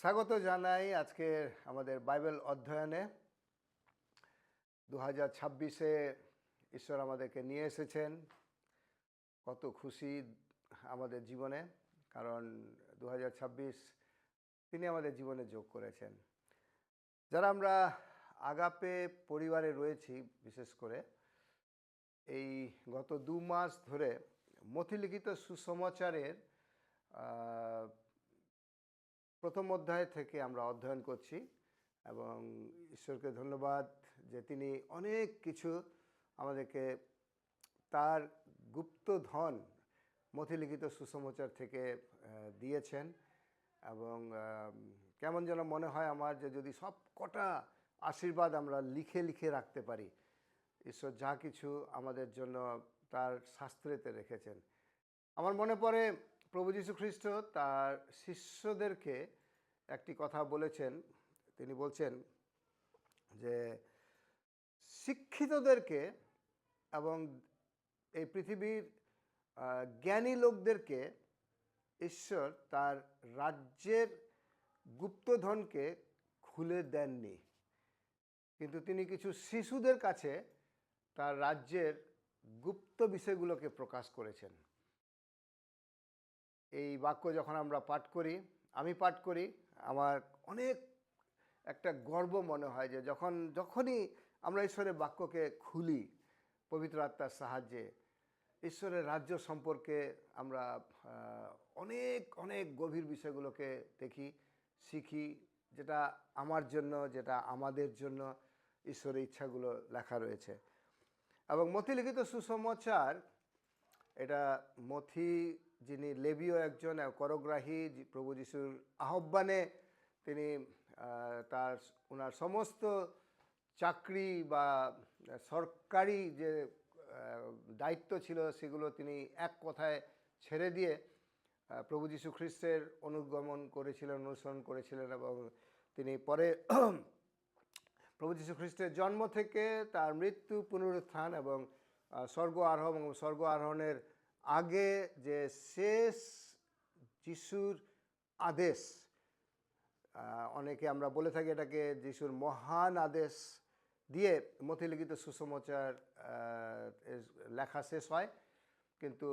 স্বাগত জানাই আজকের আমাদের বাইবেল অধ্যয়নে। 2026-এ ঈশ্বর আমাদেরকে নিয়ে এসেছেন। কত খুশি আমাদের জীবনে, কারণ 2026 তিনি আমাদের জীবনে যোগ করেছেন। যারা আমরা আগাপে পরিবারে রয়েছি, বিশেষ করে এই গত 2 মাস ধরে মথিলিখিত সুসমাচারের প্রথম অধ্যায় থেকে আমরা অধ্যয়ন করছি এবং ঈশ্বরকে ধন্যবাদ যে তিনি অনেক কিছু আমাদেরকে তার গুপ্ত ধন মথিলিখিত সুসমাচার থেকে দিয়েছেন। এবং কেমন যেন মনে হয় আমার যে যদি সব কটা আশীর্বাদ আমরা লিখে লিখে রাখতে পারি, ঈশ্বর যা কিছু আমাদের জন্য তার শাস্ত্রেতে রেখেছেন। আমার মনে পড়ে প্রভু যীশু খ্রিস্ট তার শিষ্যদেরকে একটি কথা বলেছেন। তিনি বলছেন যে শিক্ষিতদেরকে এবং এই পৃথিবীর জ্ঞানী লোকদেরকে ঈশ্বর তার রাজ্যের গুপ্তধনকে খুলে দেননি, কিন্তু তিনি কিছু শিশুদের কাছে তার রাজ্যের গুপ্ত বিষয়গুলোকে প্রকাশ করেছেন। এই বাক্য যখন আমরা পাঠ করি, আমি পাঠ করি, আমার অনেক একটা গর্ব মনে হয় যে যখনই আমরা ঈশ্বরের বাক্যকে খুলি পবিত্র আত্মার সাহায্যে, ঈশ্বরের রাজ্য সম্পর্কে আমরা অনেক অনেক গভীর বিষয়গুলোকে দেখি, শিখি, যেটা আমার জন্য, যেটা আমাদের জন্য ঈশ্বরের ইচ্ছাগুলো লেখা রয়েছে। এবং মথিলিখিত সুসমাচার, এটা মথি যিনি লেবীয় একজন করগ্রাহী, প্রভু যিশুর আহ্বানে তিনি ওনার সমস্ত চাকরি বা সরকারি যে দায়িত্ব ছিল সেগুলো তিনি এক কথায় ছেড়ে দিয়ে প্রভু যীশু খ্রিস্টের অনুসরণ করেছিলেন এবং তিনি পরে প্রভু যীশু খ্রিস্টের জন্ম থেকে তার মৃত্যু, পুনরুত্থান এবং স্বর্গ আরোহণ এবং স্বর্গ আরোহণের আগে যে শেষ যিশুর আদেশ, অনেকে আমরা বলে থাকি এটাকে যিশুর মহান আদেশ দিয়ে মথিলিখিত সুসমাচার লেখা শেষ হয়। কিন্তু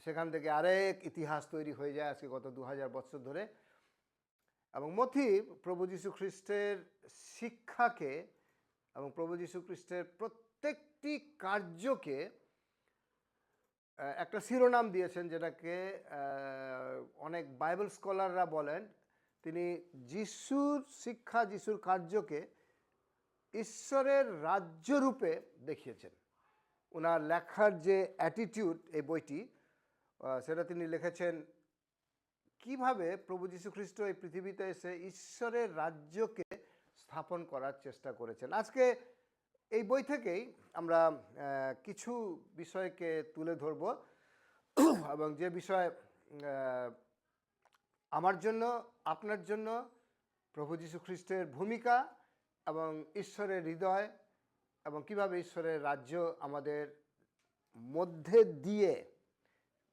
সেখান থেকে আরেক ইতিহাস তৈরি হয়ে যায় আজকে গত 2000 বছর ধরে। এবং মথি প্রভু যীশু খ্রিস্টের শিক্ষাকে এবং প্রভু যীশু খ্রিস্টের প্রত্যেকটি কার্যকে একটা শিরোনাম দিয়েছেন, যেটাকে অনেক বাইবেল স্কলাররা বলেন তিনি যিশুর শিক্ষা, যিশুর কার্যকে ঈশ্বরের রাজ্যরূপে দেখিয়েছেন। ওনার লেখার যে অ্যাটিটিউড, এই বইটি, সেটা তিনি লিখেছেন কিভাবে প্রভু যীশু খ্রিস্ট এই পৃথিবীতে এসে ঈশ্বরের রাজ্যকে স্থাপন করার চেষ্টা করেছেন। আজকে এই বই থেকেই আমরা কিছু বিষয়কে তুলে ধরব এবং যে বিষয় আমার জন্য, আপনার জন্য প্রভু যীশু খ্রিস্টের ভূমিকা এবং ঈশ্বরের হৃদয় এবং কিভাবে ঈশ্বরের রাজ্য আমাদের মধ্যে দিয়ে,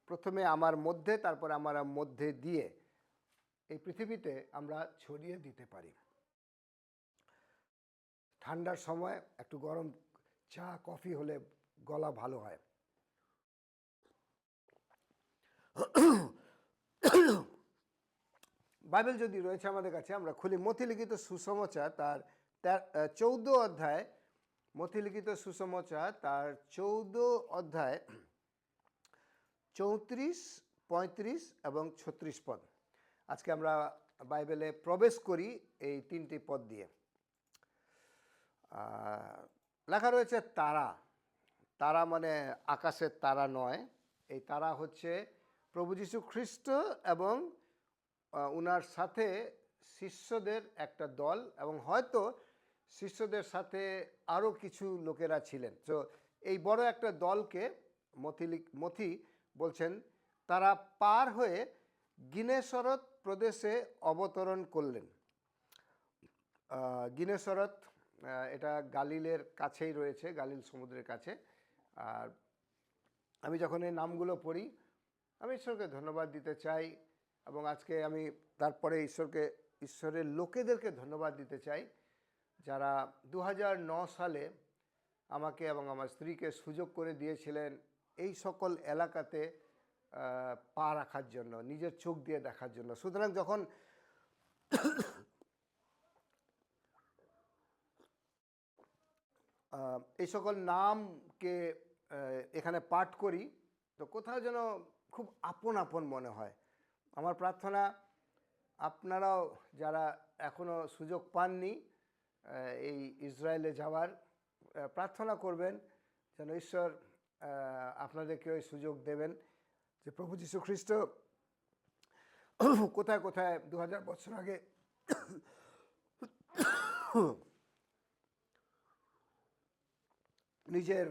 প্রথমে আমার মধ্যে, তারপরে আমার মধ্যে দিয়ে এই পৃথিবীতে আমরা ছড়িয়ে দিতে পারি। ঠান্ডার সময় একটু গরম চা কফি হলে গলা ভালো হয়। বাইবেল যদি রয়েছে আমাদের কাছে, আমরা খুলি মথিলিখিত সুসমাচার তার 14 অধ্যায়, মথিলিখিত সুসমাচার তার 14 অধ্যায় 34, 35 এবং 36 পদ। আজকে আমরা বাইবেলে প্রবেশ করি এই 3টি পদ দিয়ে। লেখা রয়েছে তারা। তারা মানে আকাশের তারা নয়, এই তারা হচ্ছে প্রভু যীশু খ্রিস্ট এবং ওনার সাথে শিষ্যদের একটা দল, এবং হয়তো শিষ্যদের সাথে আরও কিছু লোকেরা ছিলেন। তো এই বড় একটা দলকে মথি বলছেন তারা পার হয়ে গিনেসরত প্রদেশে অবতরণ করলেন। গিনেসরত এটা গালিলের কাছেই রয়েছে, গালিল সমুদ্রের কাছে। আর আমি যখন এই নামগুলো পড়ি, আমি ঈশ্বরকে ধন্যবাদ দিতে চাই এবং আজকে আমি তারপরে ঈশ্বরকে ঈশ্বরের লোকেদেরকে ধন্যবাদ দিতে চাই, যারা 2009 সালে আমাকে এবং আমার স্ত্রীকে সুযোগ করে দিয়েছিলেন এই সকল এলাকাতে পা রাখার জন্য, নিজের চোখ দিয়ে দেখার জন্য। সুতরাং যখন এই সকল নামকে এখানে পাঠ করি, তো কোথাও যেন খুব আপন আপন মনে হয়। আমার প্রার্থনা, আপনারাও যারা এখনও সুযোগ পাননি এই ইসরায়েলে যাওয়ার, প্রার্থনা করবেন যেন ঈশ্বর আপনাদেরকে ওই সুযোগ দেবেন, যে প্রভু যীশু খ্রিস্ট কোথায় কোথায় 2000 বছর আগে নিজের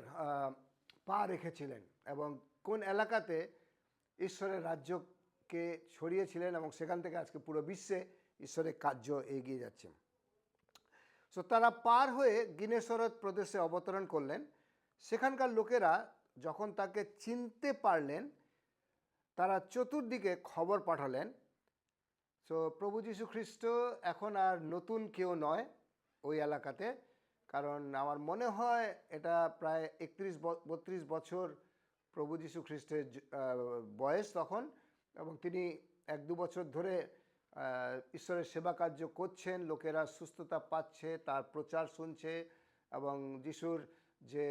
পা রেখেছিলেন এবং কোন এলাকাতে ঈশ্বরের রাজ্যকে ছড়িয়েছিলেন, এবং সেখান থেকে আজকে পুরো বিশ্বে ঈশ্বরের কার্য এগিয়ে যাচ্ছে। সো তারা পার হয়ে গিনেসরত প্রদেশে অবতরণ করলেন। সেখানকার লোকেরা যখন তাকে চিনতে পারলেন, তারা চতুর্দিকে খবর পাঠালেন। সো প্রভু যীশু খ্রিস্ট এখন আর নতুন কেউ নয় ওই এলাকাতে, কারণ আমার মনে হয় এটা প্রায় 31-32 বছর প্রভু যীশু খ্রিস্টের বয়স তখন, এবং তিনি 1-2 বছর ধরে ঈশ্বরের সেবা কার্য করছেন। লোকেরা সুস্থতা পাচ্ছে, তার প্রচার শুনছে, এবং যিশুর যে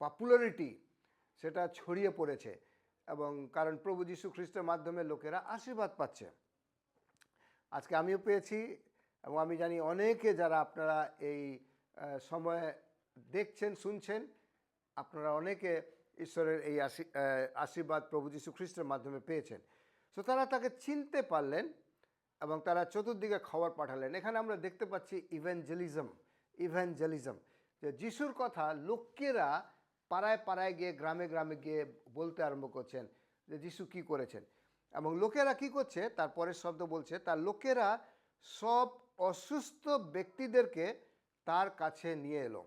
পপুলারিটি সেটা ছড়িয়ে পড়েছে, এবং কারণ প্রভু যীশু খ্রিস্টের মাধ্যমে লোকেরা আশীর্বাদ পাচ্ছে। আজকে আমিও পেয়েছি, এবং আমি জানি অনেকে যারা আপনারা এই সময়ে দেখছেন শুনছেন, আপনারা অনেকে ঈশ্বরের এই আশীর্বাদ প্রভু যীশু খ্রিস্টের মাধ্যমে পেয়েছেন। সো তারা তাকে চিনতে পারলেন এবং তারা চতুর্দিকে খবর পাঠালেন। এখানে আমরা দেখতে পাচ্ছি ইভ্যাঞ্জেলিজম, যে যিশুর কথা লোকেরা পাড়ায় পাড়ায় গিয়ে, গ্রামে গ্রামে গিয়ে বলতে আরম্ভ করছেন যে যিশু কি করেছেন। এবং লোকেরা কি করছে, তারপরের শব্দ বলছে, তার লোকেরা সব অসুস্থ ব্যক্তিদেরকে তার কাছে নিয়ে এলো।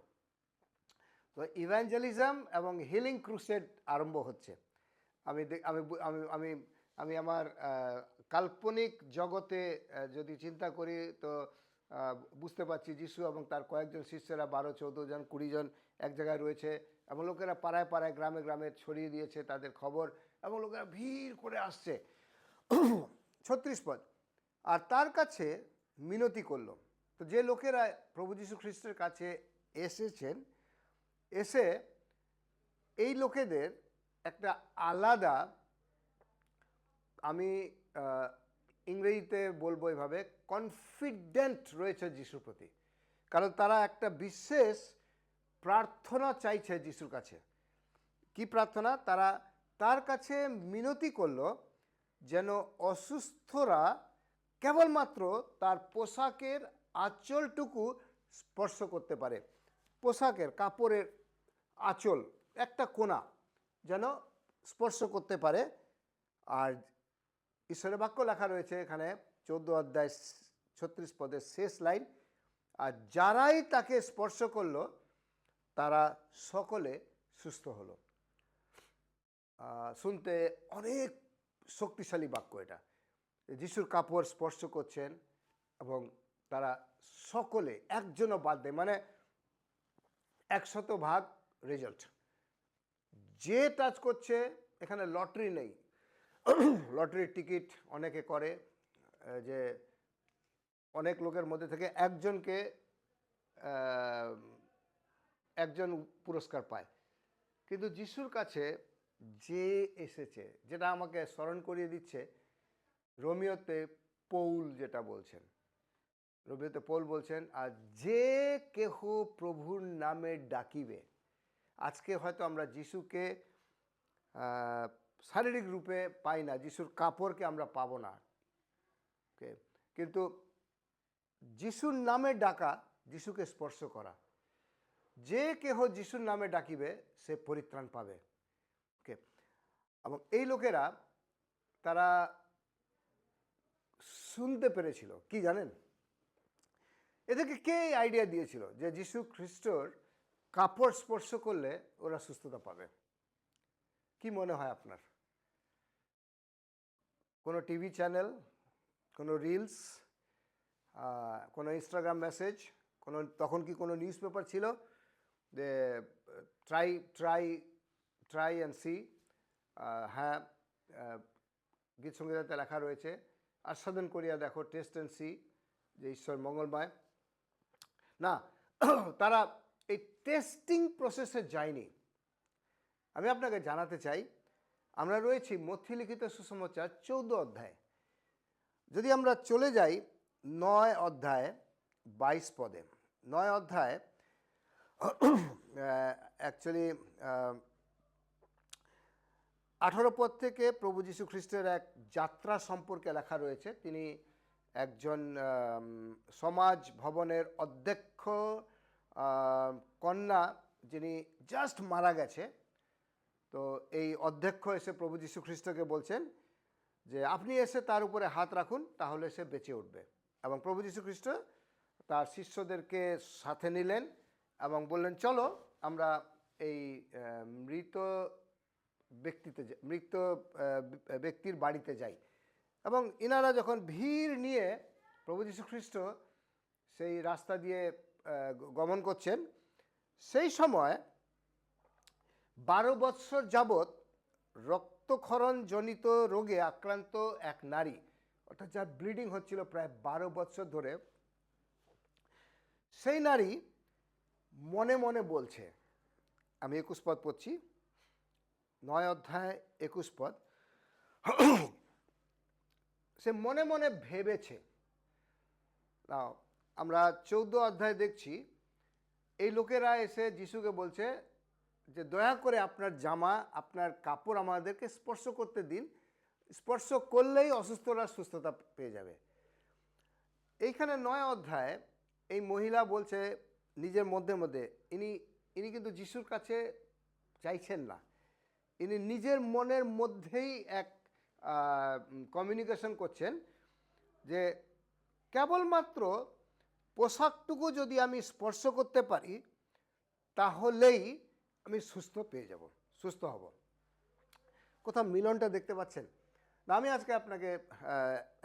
তো ইভ্যাঞ্জেলিজম এবং হিলিং ক্রুসেড আরম্ভ হচ্ছে। আমি আমি আমি আমি আমার কাল্পনিক জগতে যদি চিন্তা করি, তো বুঝতে পারছি যিশু এবং তার কয়েকজন শিষ্যরা 12-14 জন 20 জন এক জায়গায় রয়েছে, এবং লোকেরা পাড়ায় পাড়ায় গ্রামে গ্রামে ছড়িয়ে দিয়েছে তাদের খবর, এবং লোকেরা ভিড় করে আসছে। 36 পদ, আর তার কাছে মিনতি করলো। তো যে লোকেরা প্রভু যীশু খ্রিস্টের কাছে এসেছেন, এসে এই লোকেদের একটা আলাদা, আমি ইংরেজিতে বলবো এভাবে, কনফিডেন্ট রয়েছে যিশুর প্রতি, কারণ তারা একটা বিশেষ প্রার্থনা চাইছে যিশুর কাছে। কি প্রার্থনা? তারা তার কাছে মিনতি করলো যেন অসুস্থরা কেবলমাত্র তার পোশাকের আঁচলটুকু স্পর্শ করতে পারে। পোশাকের কাপড়ের আঁচল, একটা কোণা যেন স্পর্শ করতে পারে। আর ঈশ্বরের বাক্য লেখা রয়েছে এখানে 14 অধ্যায় 36 পদের শেষ লাইন, আর যারাই তাকে স্পর্শ করলো তারা সকলে সুস্থ হলো। শুনতে অনেক শক্তিশালী বাক্য এটা। যিশুর কাপড় স্পর্শ করছেন এবং তারা সকলে, একজনও বাদ দেয়, মানে 100% রেজাল্ট। যে টাচ করছে, এখানে লটারি নেই। লটারির টিকিট অনেকে করে, যে অনেক লোকের মধ্যে থেকে একজন পুরস্কার পায়, কিন্তু যিশুর কাছে যে এসেছে, যেটা আমাকে স্মরণ করিয়ে দিচ্ছে রোমিওতে পৌল যেটা বলছেন, রোমিওতে পৌল বলছেন, আর যে কেহ প্রভুর নামে ডাকিবে। আজকে হয়তো আমরা যিশুকে শারীরিক রূপে পাই না, যিশুর কাপড়কে আমরা পাবো না, কিন্তু যিশুর নামে ডাকা, যিশুকে স্পর্শ করা, যে কেহ যিশুর নামে ডাকিবে সে পরিত্রাণ পাবে। ওকে, এবং এই লোকেরা তারা শুনতে পেরেছিল কি জানেন? এদেরকে কে আইডিয়া দিয়েছিল যে যিশু খ্রিস্টর কাপড় স্পর্শ করলে ওরা সুস্থতা পাবে? কি মনে হয় আপনার? কোনো টিভি চ্যানেল, কোনো রিলস, কোনো ইনস্টাগ্রাম মেসেজ, তখন কি কোনো নিউজ পেপার ছিল যে try try try and see? হ্যাঁ, গীত সংগীতাতে লেখা রয়েছে আস্বাদন করিয়া দেখো, টেস্ট অ্যান্ড সি, যে ঈশ্বর মঙ্গলময়। না, তারা এই টেস্টিং প্রসেসে যায়নি। আমি আপনাকে জানাতে চাই, আমরা রয়েছি মথি লিখিত সুসমাচার 14 অধ্যায়। যদি আমরা চলে যাই 9 অধ্যায় 22 পদে, 9 অধ্যায় অ্যাকচুয়ালি 18 পদ থেকে প্রভু যীশু খ্রিস্টের এক যাত্রা সম্পর্কে লেখা রয়েছে। তিনি একজন সমাজ ভবনের অধ্যক্ষ কন্যা, যিনি জাস্ট মারা গেছে। তো এই অধ্যক্ষ এসে প্রভু যীশু খ্রিস্টকে বলছেন যে আপনি এসে তার উপরে হাত রাখুন, তাহলে সে বেঁচে উঠবে। এবং প্রভু যীশু খ্রিস্ট তার শিষ্যদেরকে সাথে নিলেন এবং বললেন, চলো আমরা এই মৃত ব্যক্তির বাড়িতে যাই। এবং ইনারা যখন ভিড় নিয়ে প্রভু যীশু খ্রিস্ট সেই রাস্তা দিয়ে গমন করছেন, সেই সময় 12 বৎসর যাবৎ রক্তক্ষরণজনিত রোগে আক্রান্ত এক নারী, অর্থাৎ যার ব্লিডিং হচ্ছিল প্রায় 12 বৎসর ধরে, সেই নারী মনে মনে বলছে, আমি 21 পদ পড়ছি, 9 অধ্যায় 21 পদ। সে মনে মনে ভেবেছে। না, আমরা 14 অধ্যায় দেখছি এই লোকেরা এসে যিশুকে বলছে যে দয়া করে আপনার জামা, আপনার কাপড় আমাদেরকে স্পর্শ করতে দিন, স্পর্শ করলেই অসুস্থরা সুস্থতা পেয়ে যাবে। এইখানে 9 অধ্যায় এই মহিলা বলছে নিজের মধ্যে মধ্যে, ইনি কিন্তু যিশুর কাছে চাইছেন না, ইনি নিজের মনের মধ্যেই এক কমিউনিকেশন করছেন যে কেবলমাত্র পোশাকটুকু যদি আমি স্পর্শ করতে পারি তাহলেই আমি সুস্থ হব। কোথাও মিলনটা দেখতে পাচ্ছেন না? আমি আজকে আপনাকে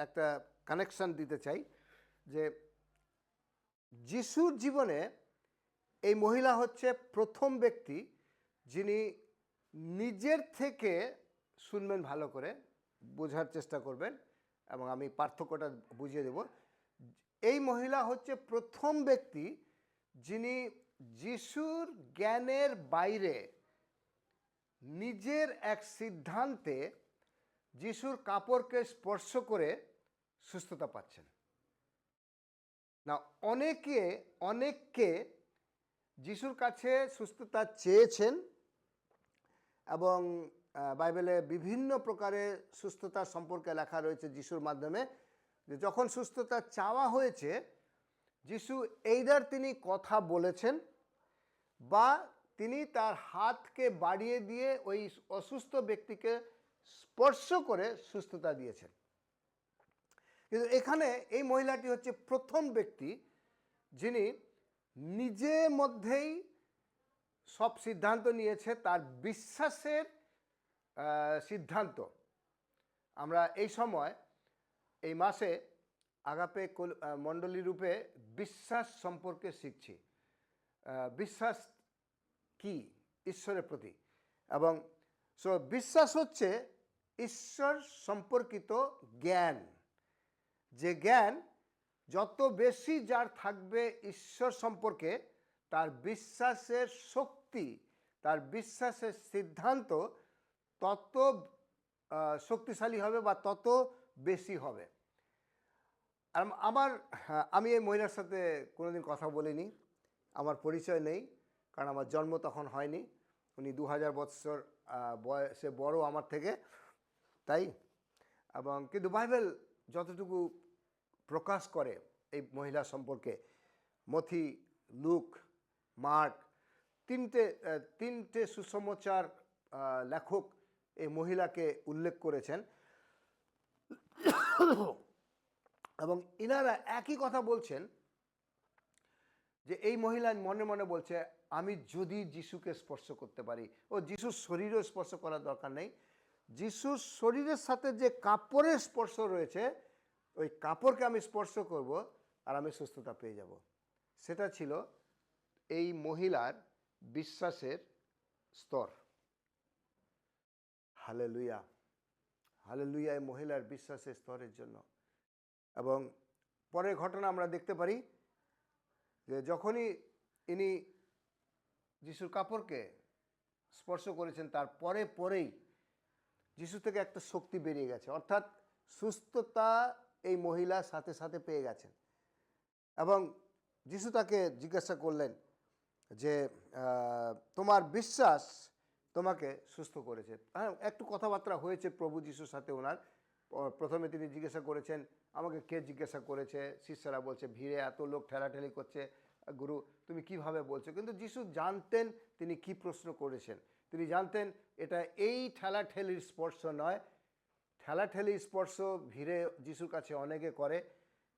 একটা কানেকশন দিতে চাই যে যিশুর জীবনে এই মহিলা হচ্ছে প্রথম ব্যক্তি যিনি নিজের থেকে, শুনবেন ভালো করে, বোঝার চেষ্টা করবেন এবং আমি পার্থক্যটা বুঝিয়ে দেব। এই মহিলা হচ্ছে প্রথম ব্যক্তি যিনি যিশুর জ্ঞানের বাইরে নিজের এক সিদ্ধান্তে যিশুর কাপড়কে স্পর্শ করে সুস্থতা পাচ্ছেন। না, অনেককে যিশুর কাছে সুস্থতা চেয়েছেন এবং বাইবেলে বিভিন্ন প্রকারের সুস্থতা সম্পর্কে লেখা রয়েছে যিশুর মাধ্যমে, যে যখন সুস্থতা চাওয়া হয়েছে যিশু এইদার তিনি কথা বলেছেন বা তিনি তার হাতকে বাড়িয়ে দিয়ে ওই অসুস্থ ব্যক্তিকে স্পর্শ করে সুস্থতা দিয়েছেন। কিন্তু এখানে এই মহিলাটি হচ্ছে প্রথম ব্যক্তি যিনি নিজের মধ্যেই সব সিদ্ধান্ত নিয়েছে, তার বিশ্বাসের সিদ্ধান্ত। আমরা এই সময় এই মাসে আগাপে মণ্ডলী রূপে বিশ্বাস সম্পর্কে শিখছি। বিশ্বাস কি? ঈশ্বরের প্রতি। এবং বিশ্বাস হচ্ছে ঈশ্বর সম্পর্কিত জ্ঞান, যে জ্ঞান যত বেশি যার থাকবে ঈশ্বর সম্পর্কে, তার বিশ্বাসের শক্তি, তার বিশ্বাসের সিদ্ধান্ত তত শক্তিশালী হবে বা তত বেশি হবে। আর আমি এই মহিলার সাথে কোনোদিন কথা বলিনি, আমার পরিচয় নেই, কারণ আমার জন্ম তখন হয়নি। উনি 2000 বৎসর বয়সে বড় আমার থেকে, তাই। এবং কিন্তু বাইবেল যতটুকু প্রকাশ করে এই মহিলা সম্পর্কে, মথি, লুক, মার্ক, তিনটে সুসমাচার লেখক এই মহিলাকে উল্লেখ করেছেন এবং ইনারা একই কথা বলছেন যে এই মহিলা মনে মনে বলছে, আমি যদি যিশুকে স্পর্শ করতে পারি। ও যিশুর শরীরও স্পর্শ করার দরকার নেই, যিশুর শরীরের সাথে যে কাপড়ের স্পর্শ রয়েছে, ওই কাপড়কে আমি স্পর্শ করব, আর আমি সুস্থতা পেয়ে যাব। সেটা ছিল এই মহিলার বিশ্বাসের স্তর। Hallelujah, hallelujah! এই মহিলার বিশ্বাসের স্তরের জন্য। এবং পরের ঘটনা আমরা দেখতে পারি যে যখনই ইনি যিশুর কাপড়কে স্পর্শ করেছেন, তার পরেই যিশু থেকে একটা শক্তি বেরিয়ে গেছে, অর্থাৎ সুস্থতা এই মহিলা সাথে সাথে পেয়ে গেছেন। এবং যিশু তাকে জিজ্ঞাসা করলেন যে তোমার বিশ্বাস তোমাকে সুস্থ করেছে। হ্যাঁ, একটু কথাবার্তা হয়েছে প্রভু যিশুর সাথে ওনার। প্রথমে তিনি জিজ্ঞাসা করেছেন, আমাকে কে জিজ্ঞাসা করেছে? শিষ্যরা বলছে, ভিড়ে এত লোক ঠেলাঠেলি করছে, গুরু তুমি কিভাবে বলছো? কিন্তু যিশু জানতেন তিনি কি প্রশ্ন করেছেন। তিনি জানতেন এটা এই ঠেলাঠেলির স্পর্শ নয়। ঠেলাঠেলির স্পর্শ ভিড়ে যিশুর কাছে অনেকে করে,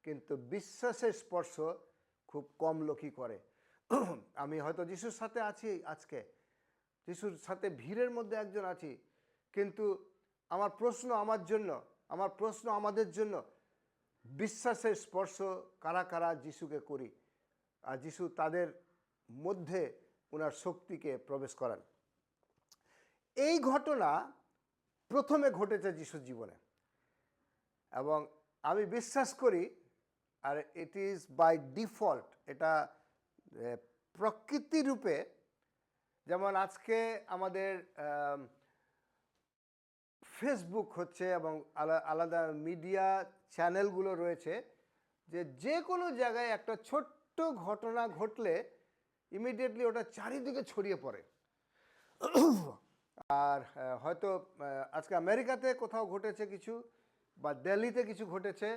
কিন্তু বিশ্বাসের স্পর্শ খুব কম লোকই করে। আমি হয়তো যিশুর সাথে আছি আজকে, যিশুর সাথে ভিড়ের মধ্যে একজন আছি, কিন্তু আমার প্রশ্ন আমাদের জন্য বিশ্বাসের স্পর্শ কারা কারা যিশুকে করি, আর যিশু তাদের মধ্যে ওনার শক্তিকে প্রবেশ করান। এই ঘটনা প্রথমে ঘটেছে যিশুর জীবনে, এবং আমি বিশ্বাস করি, আর ইট ইজ বাই ডিফল্ট, এটা প্রকৃতি রূপে, যেমন আজকে আমাদের ফেসবুক হচ্ছে এবং আলাদা মিডিয়া চ্যানেলগুলো রয়েছে, যে কোনো জায়গায় একটা ছোট্ট ঘটনা ঘটলে ইমিডিয়েটলি ওটা চারিদিকে ছড়িয়ে পড়ে। আর হয়তো আজকে আমেরিকাতে কোথাও ঘটেছে কিছু, বা দিল্লিতে কিছু ঘটেছে,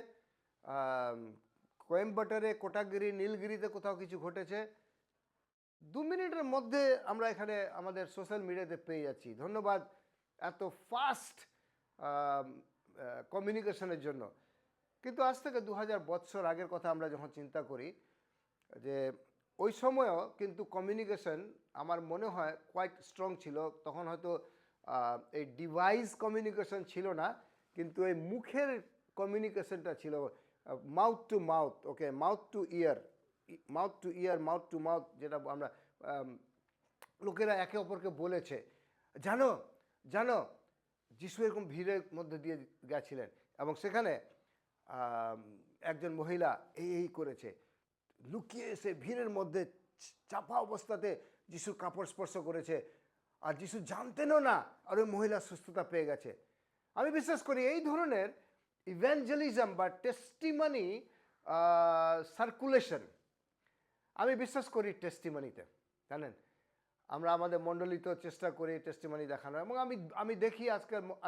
কোয়েম্বাটোরে, কোটাগিরি, নীলগিরিতে কোথাও কিছু ঘটেছে, 2 মিনিটের মধ্যে আমরা এখানে আমাদের সোশ্যাল মিডিয়াতে পেয়ে যাচ্ছি। ধন্যবাদ এত ফাস্ট কমিউনিকেশনের জন্য। কিন্তু আজ থেকে 2000 বছর আগের কথা আমরা যখন চিন্তা করি, যে ওই সময়ও কিন্তু কমিউনিকেশন আমার মনে হয় কোয়াইট স্ট্রং ছিল। তখন হয়তো এই ডিভাইস কমিউনিকেশন ছিল না, কিন্তু এই মুখের কমিউনিকেশনটা ছিল, mouth to mouth, okay, mouth to year, mouth to mouth, যেটা আমরা লোকেরা একে অপরকে বলেছে। জানো জানো যিশু এরকম ভিড়ের মধ্যে দিয়ে গেছিলেন, এবং সেখানে একজন মহিলা এই করেছে, লুকিয়ে এসে ভিড়ের মধ্যে চাপা অবস্থাতে যিশুর কাপড় স্পর্শ করেছে, আর যিশু জানতেনও না, আর ওই মহিলা সুস্থতা পেয়ে গেছে। আমি বিশ্বাস করি এই ধরনের ইভ্যাঞ্জেলিজম বা টেস্টিমনি সার্কুলেশন, আমি বিশ্বাস করি টেস্টিমনিতে। জানেন, আমরা আমাদের মণ্ডলীতেও চেষ্টা করি টেস্টিমনি দেখানো, এবং আমি দেখি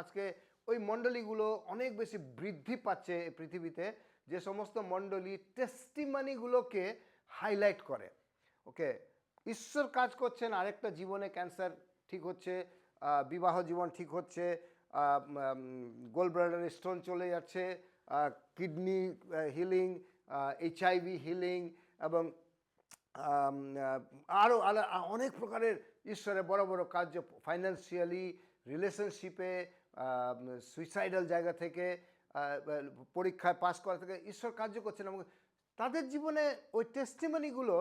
আজকে ওই মণ্ডলীগুলো অনেক বেশি বৃদ্ধি পাচ্ছে এই পৃথিবীতে, যে সমস্ত মণ্ডলী টেস্টিমনিগুলোকে হাইলাইট করে। ওকে, ঈশ্বর কাজ করছেন, আরেকটা জীবনে ক্যান্সার ঠিক হচ্ছে, বিবাহ জীবন ঠিক হচ্ছে, গোল্ড ব্লাডার স্টোন চলে যাচ্ছে, কিডনি হিলিং, HIV হিলিং, এবং আরও অনেক প্রকারের ঈশ্বরের বড় বড় কার্য, ফাইন্যান্সিয়ালি, রিলেশনশিপে, সুইসাইডাল জায়গা থেকে, পরীক্ষায় পাস করা থেকে ঈশ্বর কার্য করছেন। এবং তাদের জীবনে ওই টেস্টিমনিগুলো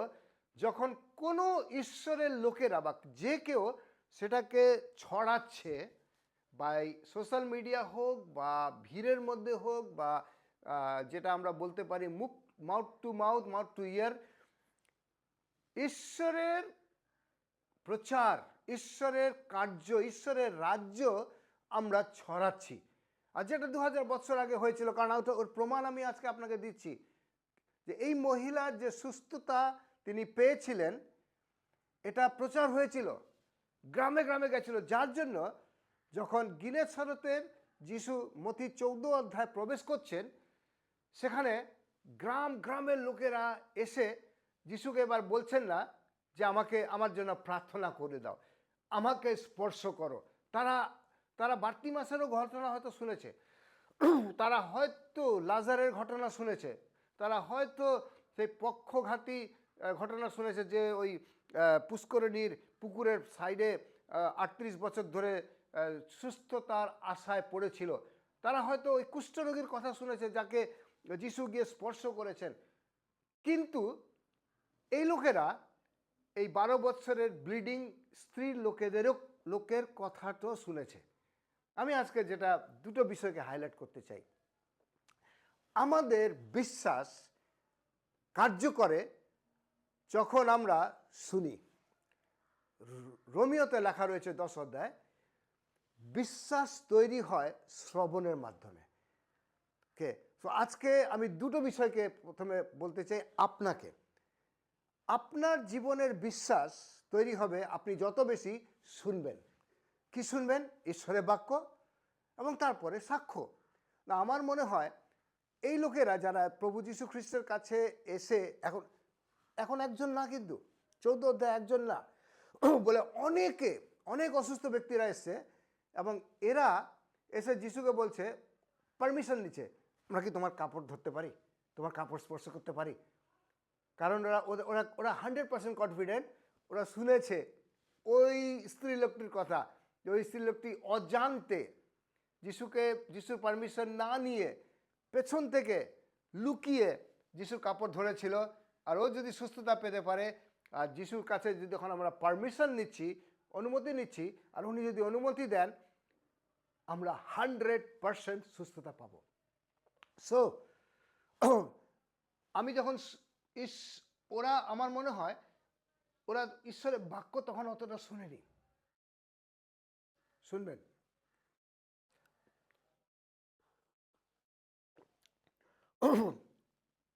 যখন কোনো ঈশ্বরের লোকেরা বা যে কেউ সেটাকে ছড়াচ্ছে, বাই সোশ্যাল মিডিয়া হোক বা ভিড়ের মধ্যে হোক, বা যেটা আমরা বলতে পারি মাউথ টু ইয়ার, ঈশ্বরের প্রচার, ঈশ্বরের কার্য, ঈশ্বরের রাজ্য আমরা ছড়াচ্ছি। আর যেটা 2000 বছর আগে হয়েছিল, কারণ ওর প্রমাণ আমি আজকে আপনাকে দিচ্ছি, যে এই মহিলার যে সুস্থতা তিনি পেয়েছিলেন, এটা প্রচার হয়েছিল, গ্রামে গ্রামে গেছিল, যার জন্য যখন গিনেস হরতের যিশু মথি 14 অধ্যায় প্রবেশ করছেন, সেখানে গ্রামের লোকেরা এসে যিশুকে এবার বলছেন না যে আমার জন্য প্রার্থনা করে দাও, আমাকে স্পর্শ করো। তারা বার্তিমাসেরও ঘটনা হয়তো শুনেছে, তারা হয়তো লাজারের ঘটনা শুনেছে, তারা হয়তো সেই পক্ষঘাতী ঘটনা শুনেছে, যে ওই পুষ্করিণীর পুকুরের সাইডে 38 বছর ধরে সুস্থতার আশায় পড়েছিল। তারা হয়তো ওই কুষ্ঠরোগীর কথা শুনেছে, যাকে যিশু গিয়ে স্পর্শ করেছেন। কিন্তু এই লোকেরা এই 12 বৎসরের ব্লিডিং স্ত্রীর লোকের কথাটাও শুনেছে। আমি আজকে যেটা দুটো বিষয়কে হাইলাইট করতে চাই। আমাদের বিশ্বাস কার্য করে যখন আমরা শুনি। রোমিওতে লেখা রয়েছে 10 অধ্যায়, বিশ্বাস তৈরি হয় শ্রবণের মাধ্যমে। তো আজকে আমি দুটো বিষয়কে প্রথমে বলতে চাই আপনাকে। আপনার জীবনের বিশ্বাস তৈরি হবে আপনি যত বেশি শুনবেন। কি শুনবেন? ঈশ্বরের বাক্য এবং তারপরে সাক্ষ্য। না, আমার মনে হয় এই লোকেরা যারা প্রভু যীশু খ্রিস্টের কাছে এসে এখন একজন না, কিন্তু 14 অধ্যায় একজন না বলে অনেক অসুস্থ ব্যক্তিরা এসছে এবং এরা এসে যিশুকে বলছে, পারমিশন নিচ্ছে, আমরা কি তোমার কাপড় ধরতে পারি, তোমার কাপড় স্পর্শ করতে পারি? কারণ ওরা 100% কনফিডেন্ট, ওরা শুনেছে ওই স্ত্রী লোকটির কথা, যে ওই স্ত্রী লোকটি অজান্তে যিশুর পারমিশন না নিয়ে পেছন থেকে লুকিয়ে যিশুর কাপড় ধরেছিল। আর ও যদি সুস্থতা পেতে পারে, আর যিশুর কাছে যদি যখন আমরা পারমিশন নিচ্ছি, অনুমতি নিচ্ছি, আর উনি যদি অনুমতি দেন, আমরা 100% সুস্থতা পাবো। সো আমি যখন ওরা, আমার মনে হয় ওরা ঈশ্বরের বাক্য তখন অতটা শুনেনি। শুনবেন,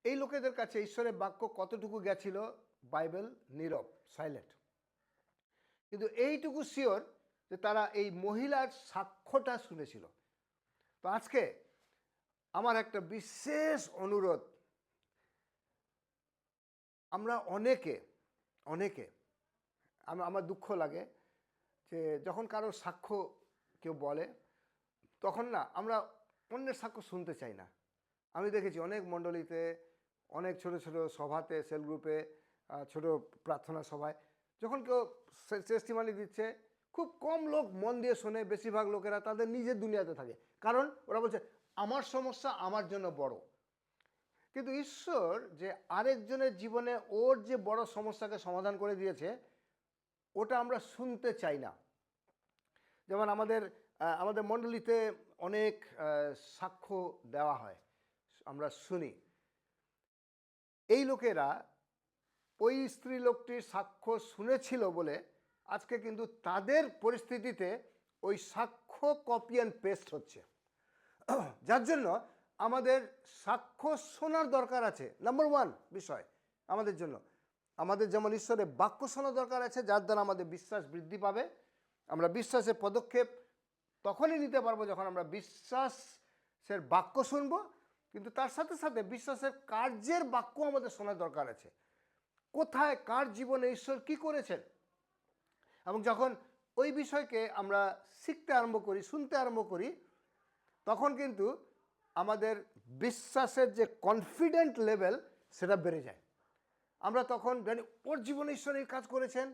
এই লোকেদের কাছে ঈশ্বরের বাক্য কতটুকু গেছিল, বাইবেল নীরব, সাইলেন্ট। কিন্তু এইটুকু শিওর যে তারা এই মহিলার সাক্ষ্যটা শুনেছিল। তো আজকে আমার একটা বিশেষ অনুরোধ, আমরা অনেকে আমার দুঃখ লাগে যে যখন কারো সাক্ষ্য কেউ বলে, তখন না আমরা অন্যের সাক্ষ্য শুনতে চাই না। আমি দেখেছি অনেক মণ্ডলীতে, অনেক ছোট ছোট সভাতে, সেল গ্রুপে, ছোট প্রার্থনা সভায়, যখন কেউ টেস্টিমনি দিচ্ছে, খুব কম লোক মন দিয়ে শোনে। বেশিরভাগ লোকেরা তাদের নিজের দুনিয়াতে থাকে, কারণ ওরা বলছে আমার সমস্যা আমার জন্য বড়। কিন্তু ঈশ্বর যে আরেকজনের জীবনে ওর যে বড় সমস্যাকে সমাধান করে দিয়েছে, ওটা আমরা শুনতে চাই না। যেমন আমাদের মণ্ডলীতে অনেক সাক্ষ্য দেওয়া হয়, আমরা শুনি। এই লোকেরা ওই স্ত্রী লোকটির সাক্ষ্য শুনেছিল বলে আজকে কিন্তু তাদের পরিস্থিতিতে ওই সাক্ষ্য কপি অ্যান্ড পেস্ট হচ্ছে। যার জন্য আমাদের সাক্ষ্য শোনার দরকার আছে। নাম্বার 1 বিষয় আমাদের জন্য, আমাদের যেমন ঈশ্বরের বাক্য শোনা দরকার আছে, যার দ্বারা আমাদের বিশ্বাস বৃদ্ধি পাবে। আমরা বিশ্বাসের পদক্ষেপ তখনই নিতে পারবো যখন আমরা বিশ্বাসের বাক্য শুনবো, কিন্তু তার সাথে সাথে বিশ্বাসের কার্যের বাক্য আমাদের শোনার দরকার আছে। কোথায় কার জীবনে ঈশ্বর কি করেছেন, এবং যখন ওই বিষয়কে আমরা শিখতে আরম্ভ করি, শুনতে আরম্ভ করি, তখন কিন্তু আমাদের বিশ্বাসের যে কনফিডেন্ট লেভেল সেটা বেড়ে যায়। আমরা তখন জানি ওর জীবনে ঈশ্বর এই কাজ করেছেন,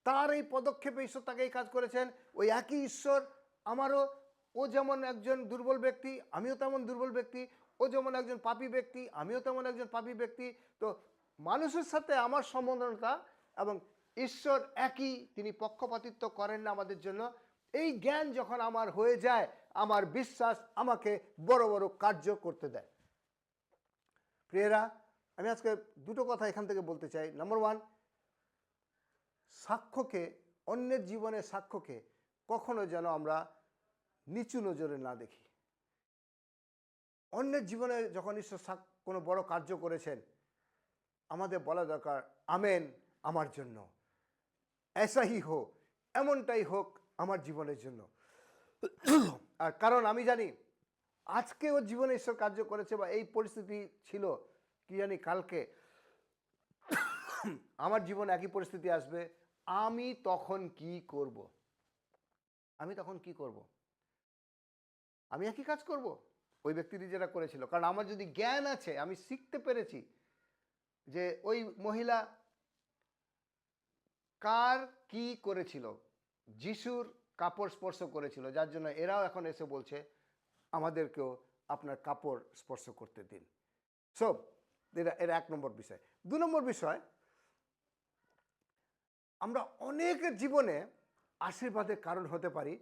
তার এই পদক্ষেপে ঈশ্বর তাকে এই কাজ করেছেন, ওই একই ঈশ্বর আমারও, ও যেমন একজন দুর্বল ব্যক্তি আমিও তেমন দুর্বল ব্যক্তি, ও যেমন একজন পাপী ব্যক্তি আমিও তেমন একজন পাপী ব্যক্তি। তো মানুষের সাথে আমার সম্বন্ধটা এবং ঈশ্বর একই, তিনি পক্ষপাতিত্ব করেন না আমাদের জন্য। এই জ্ঞান যখন আমার হয়ে যায়, আমার বিশ্বাস আমাকে বড় বড় কার্য করতে দেয়। প্রিয়েরা, আমি আজকে দুটো কথা এখান থেকে বলতে চাই। নাম্বার 1, সাক্ষ্যকে, অন্যের জীবনের সাক্ষ্যকে কখনো যেন আমরা নিচু নজরে না দেখি। অন্যের জীবনে যখন ঈশ্বর কোনো বড় কার্য করেছেন, আমাদের বলা দরকার, আমেন, আমার জন্য এসাই হোক, এমনটাই হোক আমার জীবনের জন্য। আর কারণ আমি জানি আজকে ওর জীবনে ঈশ্বর কার্য করেছে, বা এই পরিস্থিতি ছিল, কি জানি কালকে আমার জীবনে একই পরিস্থিতি আসবে। আমি তখন কি করব? আমি একই কাজ করব ওই ব্যক্তিটি যেটা করেছিল। কারণ আমার যদি জ্ঞান আছে, আমি শিখতে পেরেছি যে ওই মহিলা কার কি করেছিল, যিশুর কাপড় স্পর্শ করেছিল, যার জন্য এরাও এখন এসে বলছে আমাদেরকেও আপনার কাপড় স্পর্শ করতে দিন। সো এর 1 নম্বর বিষয়। 2 নম্বর বিষয়, আমরা অনেকের জীবনে আশীর্বাদের কারণ হতে পারি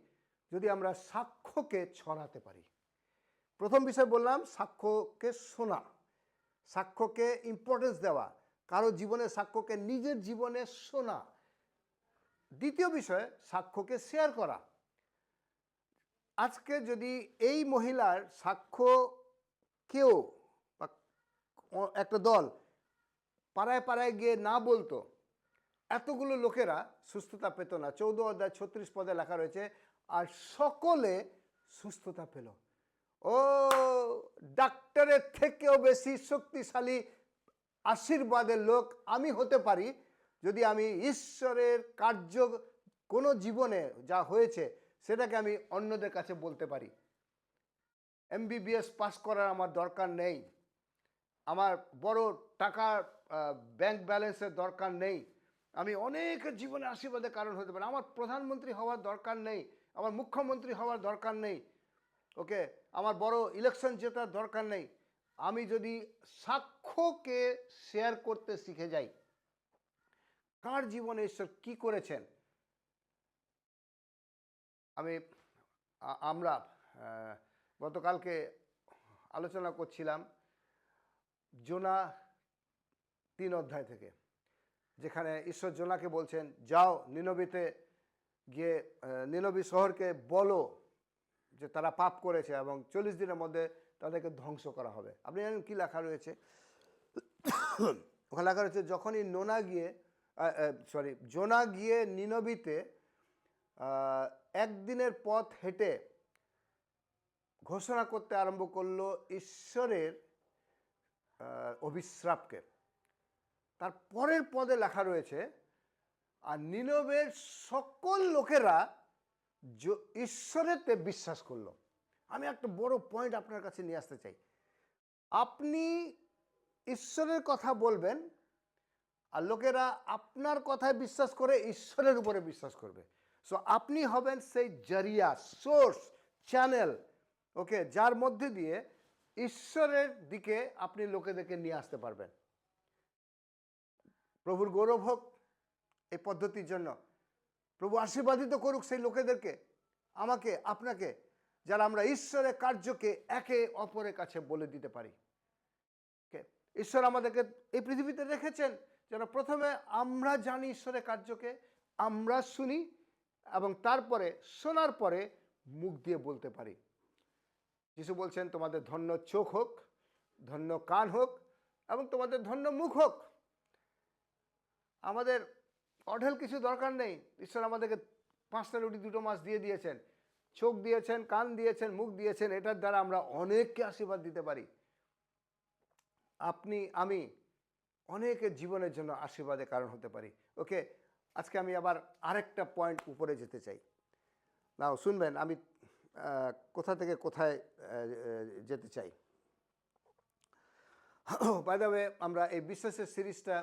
যদি আমরা সাক্ষ্যকে ছড়াতে পারি। প্রথম বিষয় বললাম সাক্ষ্যকে শোনা, সাক্ষ্যকে ইম্পর্টেন্স দেওয়া, কারো জীবনের সাক্ষ্যকে নিজের জীবনে শোনা। দ্বিতীয় বিষয় সাক্ষ্যকে শেয়ার করা। আজকে যদি এই মহিলার সাক্ষ্য কেউ বা একটা দল পাড়ায় পাড়ায় গিয়ে না বলতো, এতগুলো লোকেরা সুস্থতা পেত না। 14 অধ্যায় 36 পদে লেখা রয়েছে, আর সকলে সুস্থতা পেল। ও, ডাক্তারের থেকেও বেশি শক্তিশালী আশীর্বাদের লোক আমি হতে পারি যদি আমি ঈশ্বরের কার্য কোনো জীবনে যা হয়েছে সেটাকে আমি অন্যদের কাছে বলতে পারি। MBBS পাস করার আমার দরকার নেই, আমার বড় টাকার ব্যাংক ব্যালেন্সের দরকার নেই, আমি অনেকের জীবনে আশীর্বাদের কারণ হতে পারি। আমার প্রধানমন্ত্রী হওয়ার দরকার নেই, আমার মুখ্যমন্ত্রী হওয়ার দরকার নেই, ওকে, আমার বড় ইলেকশন জেতার দরকার নেই। আমি যদি সাক্ষ্যকে শেয়ার করতে শিখে যাই, কার জীবনে ঈশ্বর কি করেছেন। আমরা গতকালকে আলোচনা করছিলাম জোনা 3 অধ্যায় থেকে, যেখানে ঈশ্বর জোনাকে বলছেন, যাও নিনবিতে গিয়ে নিনবি শহরকে বলো যে তারা পাপ করেছে এবং 40 দিনের মধ্যে তাদেরকে ধ্বংস করা হবে। আপনি জানেন কি লেখা রয়েছে? ওখানে লেখা রয়েছে, যখনই জোনা গিয়ে নিনবিতে একদিনের পথ হেঁটে ঘোষণা করতে আরম্ভ করলো ঈশ্বরের অভিশ্রাপকে, তার পরের পদে লেখা রয়েছে, আর নিনবের সকল লোকেরা ঈশ্বরেতে বিশ্বাস করলো। আমি একটা বড় পয়েন্ট আপনার কাছে নিয়ে আসতে চাই। আপনি ঈশ্বরের কথা বলবেন আর লোকেরা আপনার কথায় বিশ্বাস করে ঈশ্বরের উপরে বিশ্বাস করবে। সো আপনি হবেন সেই জরিয়া, সোর্স, চ্যানেল, ওকে, যার মধ্যে দিয়ে ঈশ্বরের দিকে আপনি লোকেদেরকে নিয়ে আসতে পারবেন। প্রভুর গৌরব হোক এই পদ্ধতির জন্য। প্রভু আশীর্বাদিত করুক সেই লোকেদেরকে, আমাকে, আপনাকে, যারা আমরা ঈশ্বরের কার্যকে একে অপরের কাছে বলে দিতে পারি। ঈশ্বর আমাদেরকে এই পৃথিবীতে রেখেছেন যেন প্রথমে আমরা জানি ঈশ্বরের কার্যকে, আমরা শুনি এবং তারপরে শোনার পরে মুখ দিয়ে বলতে পারি। যিশু বলছেন, তোমাদের ধন্য চোখ হোক, ধন্য কান হোক এবং তোমাদের ধন্য মুখ হোক। আমাদের অঢেল কিছু দরকার নেই। ঈশ্বর আমাদেরকে 5টা রুটি 2টো মাছ দিয়ে দিয়েছেন, চোখ দিয়েছেন, কান দিয়েছেন, মুখ দিয়েছেন। এটার দ্বারা আমরা অনেককে আশীর্বাদ দিতে পারি। আপনি, আমি অনেকের জীবনের জন্য আশীর্বাদের কারণ হতে পারি। ওকে, আজকে আমি আবার আরেকটা পয়েন্ট উপরে যেতে চাই। নাও শুনবেন আমি কোথা থেকে কোথায় যেতে চাই। বাই দ্য ওয়ে, আমরা এই বিশ্বাসের সিরিজটা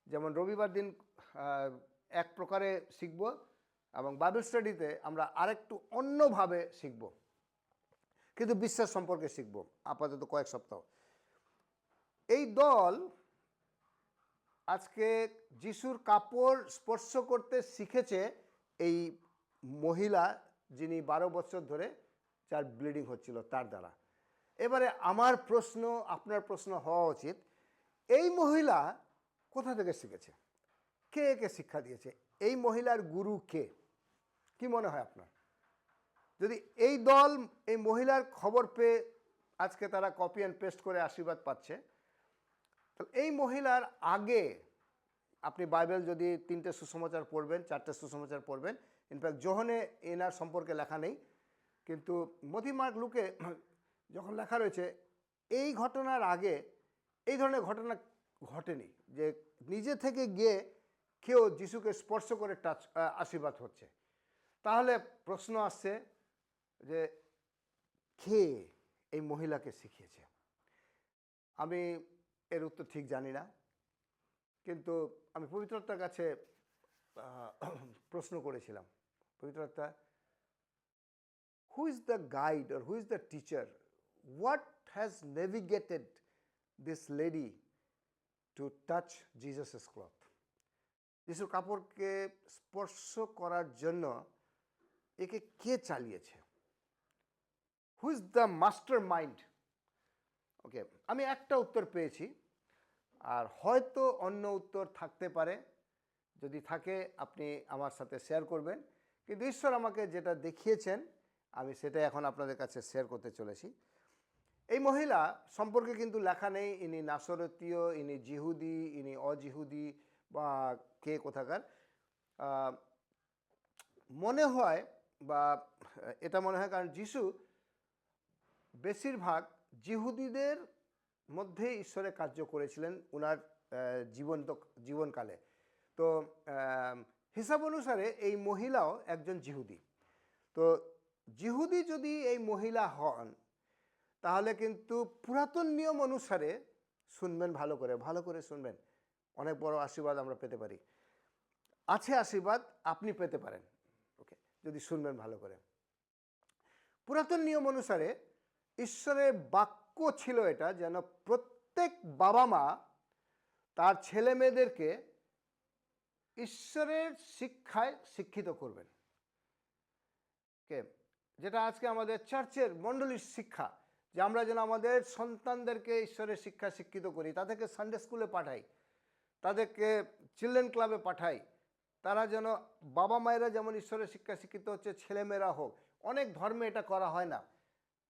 যেমন রবিবার দিন এক প্রকারে শিখব এবং বাইবেল স্টাডিতে আমরা আরেকটু অন্যভাবে শিখব, কিন্তু বিশ্বাস সম্পর্কে শিখব আপাতত কয়েক সপ্তাহ। এই দল আজকে যিশুর কাপড় স্পর্শ করতে শিখেছে এই মহিলা, যিনি 12 বছর ধরে যার ব্লিডিং হচ্ছিল তার দ্বারা। এবারে আমার প্রশ্ন, আপনার প্রশ্ন হওয়া উচিত, এই মহিলা কোথা থেকে শিখেছে? কে একে শিক্ষা দিয়েছে? এই মহিলার গুরু কে? কি মনে হয় আপনার? যদি এই দল এই মহিলার খবর পেয়ে আজকে তারা কপি অ্যান্ড পেস্ট করে আশীর্বাদ পাচ্ছে, তাহলে এই মহিলার আগে আপনি বাইবেল যদি 3টে সুসমাচার পড়বেন, 4টে সুসমাচার পড়বেন, ইনফ্যাক্ট যোহনে এনার সম্পর্কে লেখা নেই, কিন্তু মথি, মার্ক, লুকে যখন লেখা রয়েছে, এই ঘটনার আগে এই ধরনের ঘটনা ঘটেনি যে নিজে থেকে গিয়ে কেউ যিশুকে স্পর্শ করে আশীর্বাদ হচ্ছে। তাহলে প্রশ্ন আসছে যে কে এই মহিলাকে শিখিয়েছে? আমি এর উত্তর ঠিক জানি না, কিন্তু আমি পবিত্র আত্মার কাছে প্রশ্ন করেছিলাম, পবিত্র আত্মা, who is the guide or who is the teacher? What has navigated this lady to to touch Jesus's cloth. যিশুর কাপড়কে স্পর্শ করার জন্য একে কে চালিয়েছে? Who is the mastermind? Okay, আমি একটা উত্তর পেয়েছি, আর হয়তো অন্য উত্তর থাকতে পারে। যদি থাকে আপনি আমার সাথে শেয়ার করবেন, কিন্তু ঈশ্বর আমাকে যেটা দেখিয়েছেন আমি সেটাই এখন আপনাদের কাছে শেয়ার করতে চলেছি। এই মহিলা সম্পর্কে কিন্তু লেখা নেই ইনি নাসরতীয়, ইনি জিহুদি, ইনি অজিহুদি বা কে কোথাকার। মনে হয় বা এটা মনে হয় কারণ যিশু বেশিরভাগ জিহুদিদের মধ্যে ঈশ্বরের কার্য করেছিলেন ওনার জীবনকালে। তো হিসাব অনুসারে এই মহিলাও একজন জিহুদি। তো জিহুদি যদি এই মহিলা হন তাহলে কিন্তু পুরাতন নিয়ম অনুসারে, শুনবেন ভালো করে শুনবেন, অনেক বড় আশীর্বাদ আমরা পেতে পারি। আছে আশীর্বাদ আপনি পেতে পারেন, ওকে, যদি শুনবেন ভালো করে। পুরাতন নিয়ম অনুসারে ঈশ্বরের বাক্য ছিল এটা, যেন প্রত্যেক বাবা মা তার ছেলে মেয়েদেরকে ঈশ্বরের শিক্ষায় শিক্ষিত করবেন। কে যেটা আজকে আমাদের চার্চের মণ্ডলীর শিক্ষা, যে আমরা যেন আমাদের সন্তানদেরকে ঈশ্বরের শিক্ষা শিক্ষিত করি, তাদেরকে সানডে স্কুলে পাঠাই, তাদেরকে চিলড্রেন ক্লাবে পাঠাই, তারা যেন বাবা মায়েরা যেমন ঈশ্বরের শিক্ষা শিক্ষিত হচ্ছে ছেলেমেয়েরা হোক। অনেক ধর্মে এটা করা হয় না।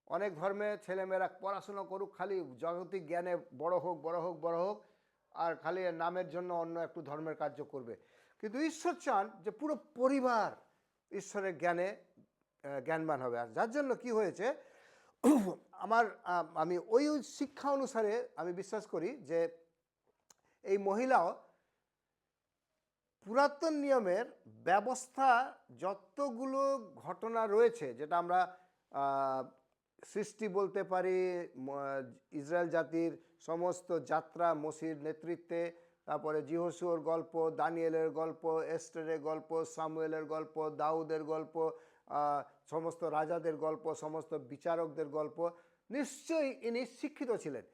অনেক ধর্মে ছেলেমেয়েরা পড়াশোনা করুক, খালি জাগতিক জ্ঞানে বড় হোক, আর খালি নামের জন্য অন্য একটু ধর্মের কার্য করবে। কিন্তু ঈশ্বর চান যে পুরো পরিবার ঈশ্বরের জ্ঞানে জ্ঞানবান হবে। আর যার জন্য কি হয়েছে, আমি ওই শিক্ষা অনুসারে আমি বিশ্বাস করি যে এই মহিলাও পুরাতন নিয়মের ব্যবস্থা যতগুলো ঘটনা রয়েছে, যেটা আমরা সৃষ্টি বলতে পারি, ইসরায়েল জাতির সমস্ত যাত্রা মসির নেতৃত্বে, তারপরে জিহোশুয়ার গল্প, দানিয়েলের গল্প, এস্টেরের গল্প, সামুয়েলের গল্প, দাউদের গল্প, সমস্ত রাজাদের গল্প, সমস্ত বিচারকদের গল্প, নিশ্চয়ই ইনি শিক্ষিত ছিলেন।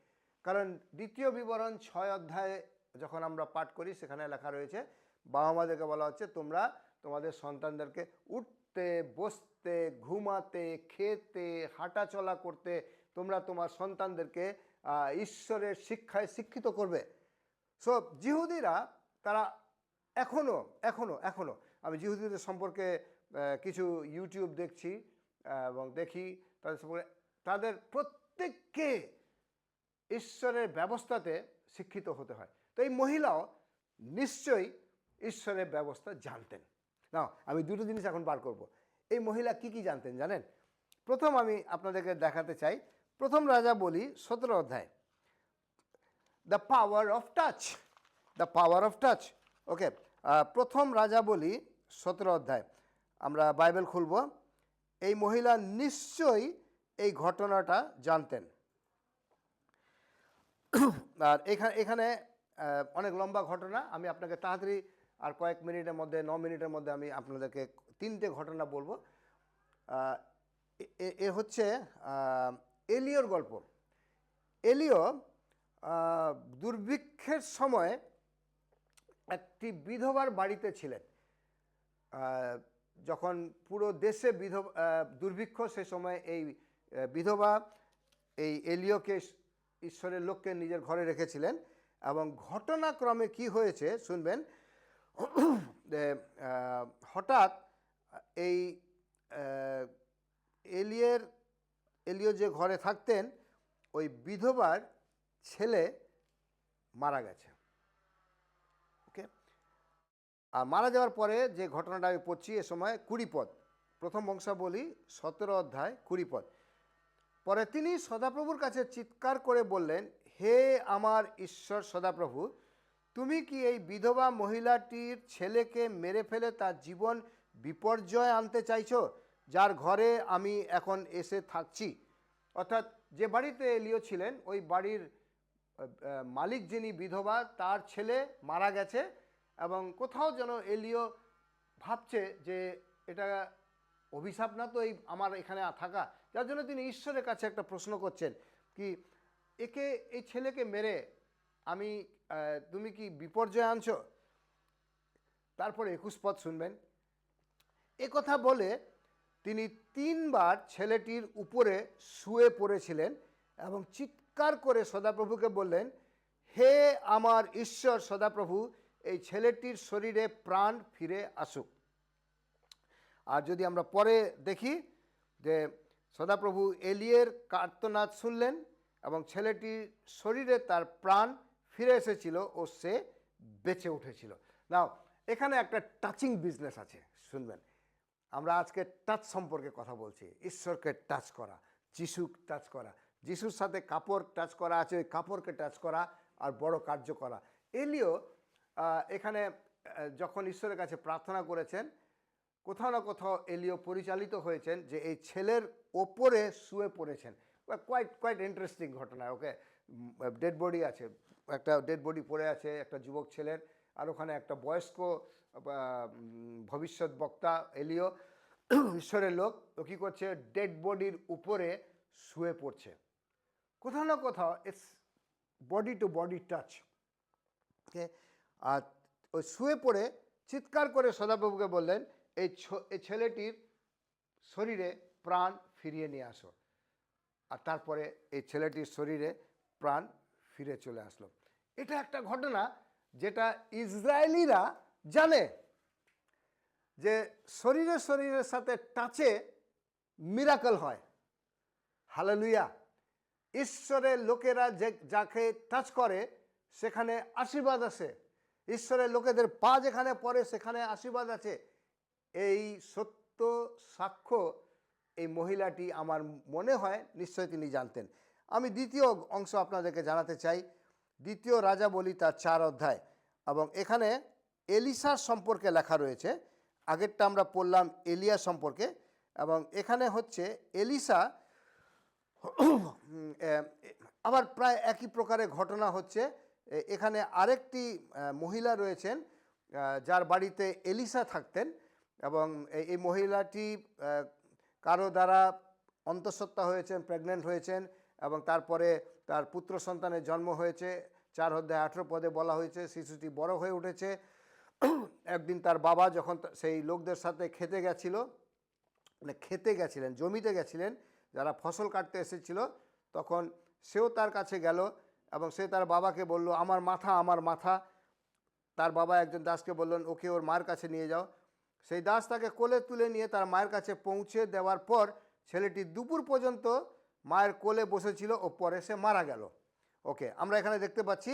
কারণ দ্বিতীয় বিবরণ 6 অধ্যায়ে যখন আমরা পাঠ করি সেখানে লেখা রয়েছে, বাবা মাদেরকে বলা হচ্ছে তোমরা তোমাদের সন্তানদেরকে উঠতে, বসতে, ঘুমাতে, খেতে, হাঁটাচলা করতে তোমরা তোমার সন্তানদেরকে ঈশ্বরের শিক্ষায় শিক্ষিত করবে। সো জিহুদিরা তারা এখনো আমি জিহুদিদের সম্পর্কে কিছু ইউটিউব দেখছি এবং দেখি তাদের সম্পর্কে, তাদের প্রত্যেককে ঈশ্বরের ব্যবস্থাতে শিক্ষিত হতে হয়। তো এই মহিলাও নিশ্চয়ই ঈশ্বরের ব্যবস্থা জানতেন। না, আমি দুটো জিনিস এখন বার করব। এই মহিলা কি কি জানতেন জানেন? প্রথম আমি আপনাদেরকে দেখাতে চাই, প্রথম রাজা বলি 17 অধ্যায়, দ্য পাওয়ার অফ টাচ। ওকে, প্রথম রাজা বলি 17 অধ্যায় আমরা বাইবেল খুলব। এই মহিলা নিশ্চয়ই এই ঘটনাটা জানতেন। আর এখানে অনেক লম্বা ঘটনা, আমি আপনাকে তাড়াতাড়ি আর কয়েক মিনিটের মধ্যে 9 মিনিটের মধ্যে আমি আপনাদেরকে 3টে ঘটনা বলবো। এ হচ্ছে এলিয়র গল্প। এলিয় দুর্ভিক্ষের সময় একটি বিধবার বাড়িতে ছিলেন। যখন পুরো দেশে দুর্ভিক্ষ, সে সময় এই বিধবা এই এলিয়কে ঈশ্বরের লোককে নিজের ঘরে রেখেছিলেন। এবং ঘটনাক্রমে কি হয়েছে শুনবেন। হঠাৎ এই এলিয় যে ঘরে থাকতেন, ওই বিধবার ছেলে মারা গেছে। ওকে, আর মারা যাওয়ার পরে যে ঘটনাটা আমি পড়ছি, এ সময় 20 পদ, প্রথম বংশাবলী 17 অধ্যায় 20 পদ। পরে তিনি সদাপ্রভুর কাছে চিৎকার করে বললেন, হে আমার ঈশ্বর সদাপ্রভু, তুমি কি এই বিধবা মহিলাটির ছেলেকে মেরে ফেলে তার জীবন বিপর্যয় আনতে চাইছো, যার ঘরে আমি এখন এসে থাকছি? অর্থাৎ যে বাড়িতে এলিয় ছিলেন, ওই বাড়ির মালিক যিনি বিধবা, তার ছেলে মারা গেছে। এবং কোথাও যেন এলিয় ভাবছে যে এটা অভিশাপ না তো এই আমার এখানে থাকা, যার জন্য তিনি ঈশ্বরের কাছে একটা প্রশ্ন করছেন কি, এই ছেলেকে মেরে আমি তুমি কি বিপর্যয় আনছো? তারপরে 21 পদ শুনবেন। এ কথা বলে তিনি 3বার ছেলেটির উপরে শুয়ে পড়েছিলেন এবং চিৎকার করে সদাপ্রভুকে বললেন, হে আমার ঈশ্বর সদাপ্রভু, এই ছেলেটির শরীরে প্রাণ ফিরে আসুক। আর যদি আমরা পরে দেখি যে সদাপ্রভু এলিয়ের আর্তনাদ শুনলেন এবং ছেলেটির শরীরে তার প্রাণ ফিরে এসেছিল ও সে বেঁচে উঠেছিল। নাও এখানে একটা টাচিং বিজনেস আছে, শুনবেন। আমরা আজকে টাচ সম্পর্কে কথা বলছি, ঈশ্বরকে টাচ করা, যিশু টাচ করা, যিশুর সাথে কাপড় টাচ করা আছে, ওই কাপড়কে টাচ করা আর বড় কার্য করা। এলিও এখানে যখন ঈশ্বরের কাছে প্রার্থনা করেছেন, কোথাও না কোথাও এলিও পরিচালিত হয়েছেন যে এই ছেলের ওপরে শুয়ে পড়েছেন। কোয়াইট ইন্টারেস্টিং ঘটনা। ওকে, ডেড বডি আছে, একটা ডেড বডি পড়ে আছে একটা যুবক ছেলের, আর ওখানে একটা বয়স্ক ভবিষ্যৎ বক্তা এলিও, ঈশ্বরের লোক, ও কী করছে, ডেড বডির উপরে শুয়ে পড়ছে। কোথাও না কোথাও it's body to body touch. Okay, আর ওই শুয়ে পড়ে চিৎকার করে সদাপ্রভুকে বললেন, এই ছেলেটির শরীরে প্রাণ ফিরিয়ে নিয়ে আসো। আর তারপরে এই ছেলেটির শরীরে প্রাণ ফিরে চলে আসলো। এটা একটা ঘটনা যেটা ইসরায়েলিরা জানে যে শরীরের সাথে টাচে মিরাকল হয়। হালেলুয়া! ঈশ্বরের লোকেরা যে যাকে টাচ করে সেখানে আশীর্বাদ আসে। ঈশ্বরের লোকেদের পা যেখানে পড়ে সেখানে আশীর্বাদ আছে। এই সত্য সাক্ষ্য এই মহিলাটি আমার মনে হয় নিশ্চয়ই তিনি জানতেন। আমি দ্বিতীয় অংশ আপনাদেরকে জানাতে চাই, 2 রাজাবলী তার 4 অধ্যায়, এবং এখানে এলিসার সম্পর্কে লেখা রয়েছে। আগেরটা আমরা পড়লাম এলিয়া সম্পর্কে, এবং এখানে হচ্ছে এলিসা আবার প্রায় একই প্রকারের ঘটনা হচ্ছে। এখানে আরেকটি মহিলা রয়েছেন যার বাড়িতে এলিসা থাকতেন, এবং এই মহিলাটি কারো দ্বারা অন্তঃসত্ত্বা হয়েছেন, প্রেগনেন্ট হয়েছেন, এবং তারপরে তার পুত্র সন্তানের জন্ম হয়েছে। 4 অধ্যায় 18 পদে বলা হয়েছে শিশুটি বড় হয়ে উঠেছে। একদিন তার বাবা যখন সেই লোকদের সাথে খেতে গেছিলেন, জমিতে গেছিলেন, যারা ফসল কাটতে এসেছিল, তখন সেও তার কাছে গেল এবং সে তার বাবাকে বলল, আমার মাথা। তার বাবা একজন দাসকে বললেন, ওকে ওর মার কাছে নিয়ে যাও। সেই দাস তাকে কোলে তুলে নিয়ে তার মায়ের কাছে পৌঁছে দেওয়ার পর ছেলেটি দুপুর পর্যন্ত মায়ের কোলে বসেছিল ও পরে সে মারা গেল। ওকে, আমরা এখানে দেখতে পাচ্ছি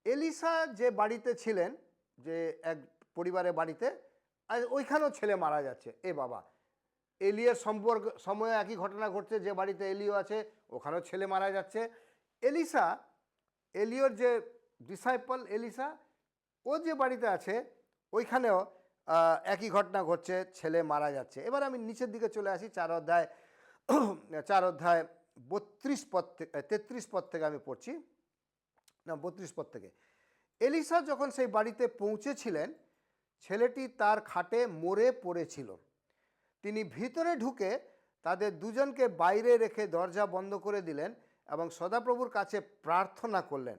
এলিসা যে বাড়িতে ছিলেন, যে এক পরিবারের বাড়িতে, আর ওইখানেও ছেলে মারা যাচ্ছে। এ বাবা, এলিয়ার সময়ে একই ঘটনা ঘটছে, যে বাড়িতে এলিও আছে ওখানেও ছেলে মারা যাচ্ছে। এলিওর যে ডিসাইপল এলিসা, ও যে বাড়িতে আছে ওইখানেও একই ঘটনা ঘটছে, ছেলে মারা যাচ্ছে। এবার আমি নিচের দিকে চলে আসি, 4 অধ্যায় 32 পদ থেকে 33 পদ থেকে আমি পড়ছি, না 32 পদ থেকে। এলিসা যখন সেই বাড়িতে পৌঁছেছিলেন, ছেলেটি তার খাটে মরে পড়েছিল। তিনি ভিতরে ঢুকে তাদের দুজনকে বাইরে রেখে দরজা বন্ধ করে দিলেন এবং সদাপ্রভুর কাছে প্রার্থনা করলেন।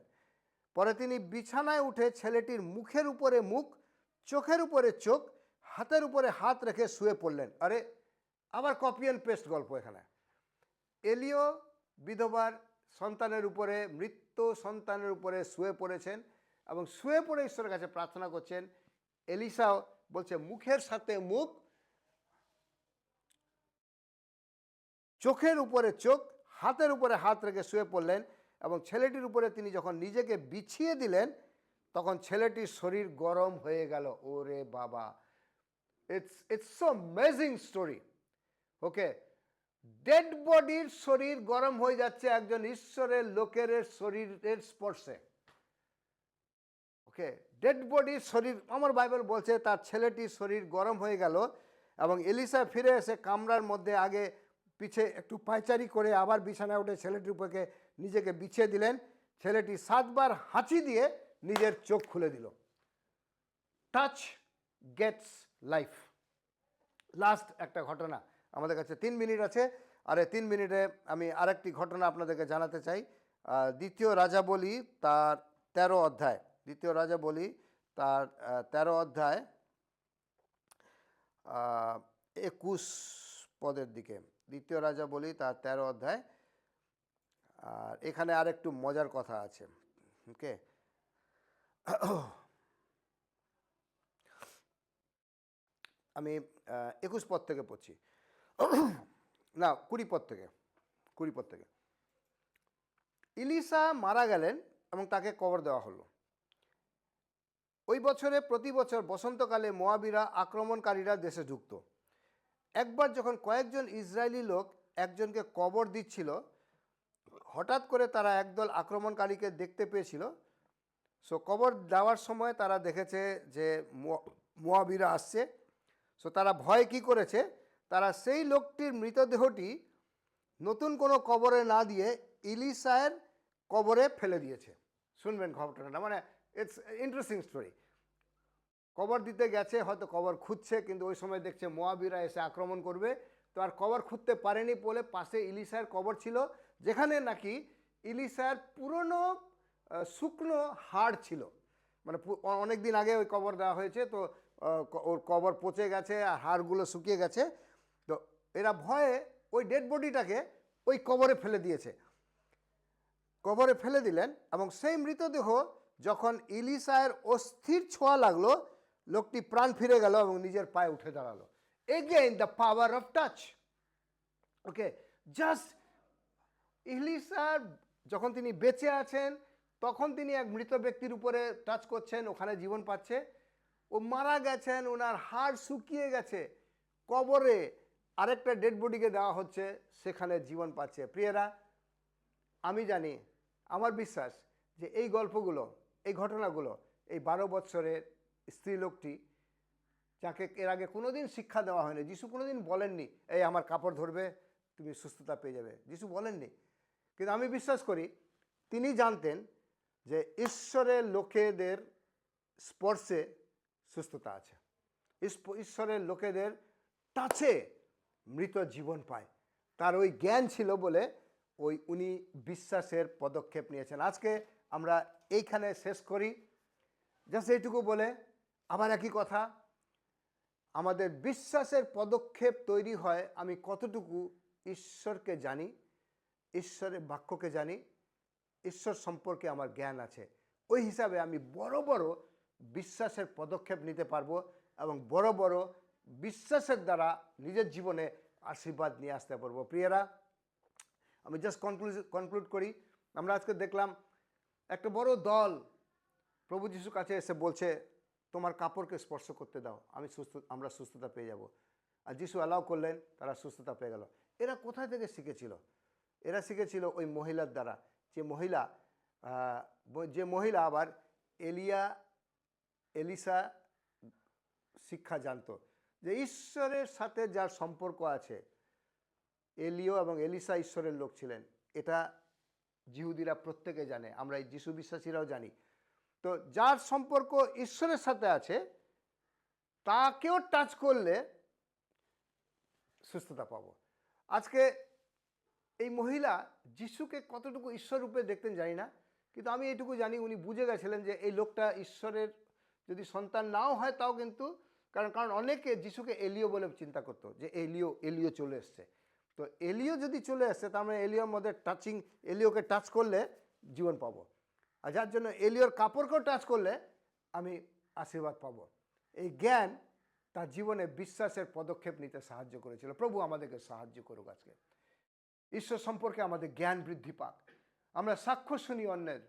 পরে তিনি বিছানায় উঠে ছেলেটির মুখের উপরে মুখ, চোখের উপরে চোখ, হাতের উপরে হাত রেখে শুয়ে পড়লেন। আরে, আবার কপি অ্যান্ড পেস্ট গল্প এখানে। এলিও বিধবার সন্তানের উপরে, মৃত সন্তানের উপরে শুয়ে পড়েছেন এবং শুয়ে পড়ে ঈশ্বরের কাছে প্রার্থনা করছেন। এলিসাও বলছে মুখের সাথে মুখ, চোখের উপরে চোখ, হাতের উপরে হাত রেখে শুয়ে পড়লেন, এবং ছেলেটির উপরে তিনি যখন নিজেকে বিছিয়ে দিলেন তখন ছেলেটির শরীর গরম হয়ে গেল। ওরে বাবা, it's so amazing story. Okay, dead বডির শরীর গরম হয়ে যাচ্ছে একজন ঈশ্বরের লোকের শরীরের স্পর্শে। ওকে, ডেড বডির শরীর, আমার বাইবেল বলছে তার ছেলেটির শরীর গরম হয়ে গেল, এবং এলিসা ফিরে এসে কামরার মধ্যে আগে পিছে একটু পায়চারি করে আবার বিছানায় উঠে ছেলেটির উপরে নিজেকে বিছিয়ে দিলেন। ছেলেটি 7 বার হাঁচি দিয়ে নিজের চোখ খুলে দিল। Touch Gates life. লাস্ট একটা ঘটনা, আমাদের কাছে 3 মিনিট আছে, আর এই 3 মিনিটে আমি আরেকটি ঘটনা আপনাদেরকে জানাতে চাই। দ্বিতীয় রাজাবলী তার 13 অধ্যায়, দ্বিতীয় রাজাবলী তার 13 অধ্যায় 21 পদের দিকে, দ্বিতীয় রাজাবলী তার 13 অধ্যায়। আর এখানে আর একটু মজার কথা আছে। ওকে, আমি 21 পদ থেকে পড়ছি, না 20 পদ থেকে, 20 পদ থেকে। ইলিশা মারা গেলেন এবং তাকে কবর দেওয়া হলো। ওই বছরে প্রতি বছর বসন্তকালে মোয়াবিরা আক্রমণকারীরা দেশে ঢুকত। একবার যখন কয়েকজন ইসরায়েলি লোক একজনকে কবর দিচ্ছিল, হঠাৎ করে তারা একদল আক্রমণকারীকে দেখতে পেয়েছিল। সো কবর দেওয়ার সময় তারা দেখেছে যে মোয়াবিরা আসছে। সো তারা ভয়ে কী করেছে, তারা সেই লোকটির মৃতদেহটি নতুন কোনো কবরে না দিয়ে ইলিশায়ের কবরে ফেলে দিয়েছে। শুনবেন ঘটনাটা, মানে ইটস ইন্টারেস্টিং স্টোরি। কবর দিতে গেছে, হয়তো কবর খুঁজছে, কিন্তু ওই সময় দেখছে মোয়াবিরা এসে আক্রমণ করবে। তো আর কবর খুঁজতে পারেনি বলে পাশে ইলিশায়ের কবর ছিল, যেখানে নাকি ইলিশায়ের পুরনো শুকনো হাড় ছিল। মানে অনেক দিন আগে ওই কবর দেওয়া হয়েছে, তো ওর কবর পচে গেছে আর হাড়গুলো শুকিয়ে গেছে। তো এরা ভয়ে ওই ডেড বডিটাকে ওই কবরে ফেলে দিয়েছে। কবরে ফেলে দিলেন এবং সেই মৃতদেহ যখন ইলিশায়ের অস্থির ছোঁয়া লাগলো, লোকটি প্রাণ ফিরে গেল এবং নিজের পায়ে উঠে দাঁড়ালো। Again the power of touch. Okay, just ইলিশার যখন তিনি বেঁচে আছেন তখন তিনি এক মৃত ব্যক্তির উপরে টাচ করছেন, ওখানে জীবন পাচ্ছে। ও মারা গেছেন, ওনার হাড় শুকিয়ে গেছে, কবরে আরেকটা ডেড বডিকে দেওয়া হচ্ছে, সেখানে জীবন পাচ্ছে। প্রিয়রা, আমি জানি, আমার বিশ্বাস যে এই গল্পগুলো, এই ঘটনাগুলো, এই 12 বৎসরের স্ত্রী লোকটি, যাকে এর আগে কোনোদিন শিক্ষা দেওয়া হয়নি, যিশু কোনোদিন বলেননি এই আমার কাপড় ধরবে তুমি সুস্থতা পেয়ে যাবে, যিশু বলেননি। কিন্তু আমি বিশ্বাস করি তিনি জানতেন যে ঈশ্বরের লোকেদের স্পর্শে সুস্থতা আছে, ঈশ্বরের লোকেদের টাচে মৃত জীবন পায়। তার ওই জ্ঞান ছিল বলে উনি বিশ্বাসের পদক্ষেপ নিয়েছেন। আজকে আমরা এইখানে শেষ করি, জাস্ট এইটুকু বলে আবার একই কথা, আমাদের বিশ্বাসের পদক্ষেপ তৈরি হয় আমি কতটুকু ঈশ্বরকে জানি, ঈশ্বরের বাক্যকে জানি, ঈশ্বর সম্পর্কে আমার জ্ঞান আছে। ওই হিসাবে আমি বড় বড় বিশ্বাসের পদক্ষেপ নিতে পারবো এবং বড় বড় বিশ্বাসের দ্বারা নিজের জীবনে আশীর্বাদ নিয়ে আসতে পারবো। প্রিয়রা, আমি জাস্ট কনক্লুড করি। আমরা আজকে দেখলাম একটা বড় দল প্রভু যিশুর কাছে এসে বলছে তোমার কাপড়কে স্পর্শ করতে দাও, আমরা সুস্থতা পেয়ে যাব। আর যিশু অ্যালাউ করলেন, তারা সুস্থতা পেয়ে গেল। এরা কোথায় থেকে শিখেছিল? এরা শিখেছিল ওই মহিলার দ্বারা, যে মহিলা আবার এলিশা শিক্ষা জানতো, যে ঈশ্বরের সাথে যার সম্পর্ক আছে, এলিও এবং এলিশা ঈশ্বরের লোক ছিলেন, এটা জিহুদিরা প্রত্যেকে জানে, আমরা এই যিশু বিশ্বাসীরাও জানি। তো যার সম্পর্ক ঈশ্বরের সাথে আছে তাকেও টাচ করলে সুস্থতা পাবো। আজকে এই মহিলা যিশুকে কতটুকু ঈশ্বর রূপে দেখতেন জানি না, কিন্তু আমি এইটুকু জানি উনি বুঝে গেছিলেন যে এই লোকটা ঈশ্বরের যদি সন্তান নাও হয় তাও কিন্তু, কারণ অনেকে যিশুকে এলিও বলে চিন্তা করতো যে এলিও চলে এসছে। তো এলিও যদি চলে আসছে তার মানে এলিওর মধ্যে এলিওকে টাচ করলে জীবন পাবো। আর যার জন্য এলিওর কাপড়কেও টাচ করলে আমি আশীর্বাদ পাবো। এই জ্ঞান তার জীবনে বিশ্বাসের পদক্ষেপ নিতে সাহায্য করেছিল। প্রভু আমাদেরকে সাহায্য করুক। আজকে ঈশ্বর সম্পর্কে আমাদের জ্ঞান বৃদ্ধি পাক, আমরা সাক্ষ্য শুনি অন্যের।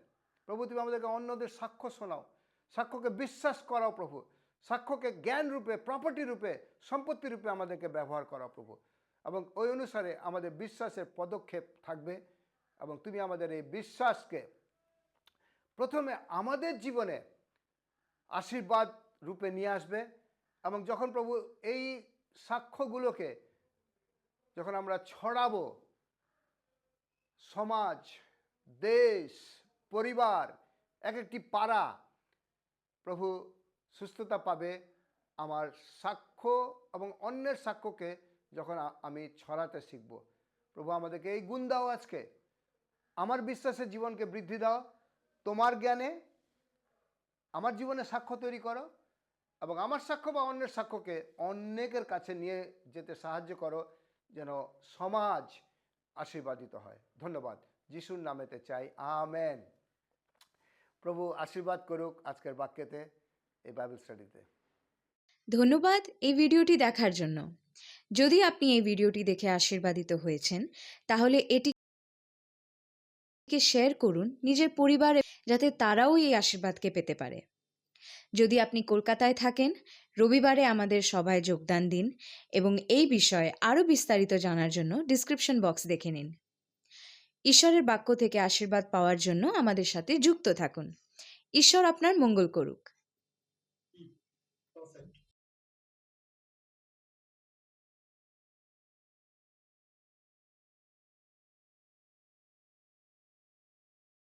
প্রভু তুমি আমাদেরকে অন্যদের সাক্ষ্য শোনাও, সাক্ষ্যকে বিশ্বাস করাও প্রভু, সাক্ষ্যকে জ্ঞান রূপে, প্রপার্টি রূপে, সম্পত্তি রূপে আমাদেরকে ব্যবহার করাও প্রভু। এবং ওই অনুসারে আমাদের বিশ্বাসের পদক্ষেপ থাকবে এবং তুমি আমাদের এই বিশ্বাসকে প্রথমে আমাদের জীবনে আশীর্বাদ রূপে নিয়ে আসবে। এবং যখন প্রভু এই সাক্ষ্যগুলোকে যখন আমরা ছড়াবো, সমাজ, দেশ, পরিবার, এক একটি পাড়া প্রভু সুস্থতা পাবে। আমার সাক্ষ্য এবং অন্যের সাক্ষ্যকে যখন আমি ছড়াতে শিখব, প্রভু আমাদেরকে এই গুণ দাও আজকে। আমার বিশ্বাসের জীবনকে বৃদ্ধি দাও, তোমার জ্ঞানে আমার জীবনে সাক্ষ্য তৈরি করো এবং আমার সাক্ষ্য বা অন্যের সাক্ষ্যকে অনেকের কাছে নিয়ে যেতে সাহায্য করো, যেন সমাজ আশীর্বাদিত হয়। ধন্যবাদ, যিশুর নামেতে চাই, আমেন। প্রভু আশীর্বাদ করুক আজকের বাক্যেতে, এই বাইবেল স্টাডিতে। ধন্যবাদ এই ভিডিওটি দেখার জন্য। যদি আপনি এই ভিডিওটি দেখে আশীর্বাদিত হয়েছেন, তাহলে এটিকে শেয়ার করুন নিজের পরিবারে, যাতে তারাও এই আশীর্বাদকে পেতে পারে। যদি আপনি কলকাতায় থাকেন, রবিবারে আমাদের সভায় যোগদান দিন এবং এই বিষয়ে আরও বিস্তারিত জানার জন্য ডিসক্রিপশন বক্স দেখে নিন। ঈশ্বরের বাক্য থেকে আশীর্বাদ পাওয়ার জন্য আমাদের সাথে যুক্ত থাকুন। ঈশ্বর আপনার মঙ্গল করুক।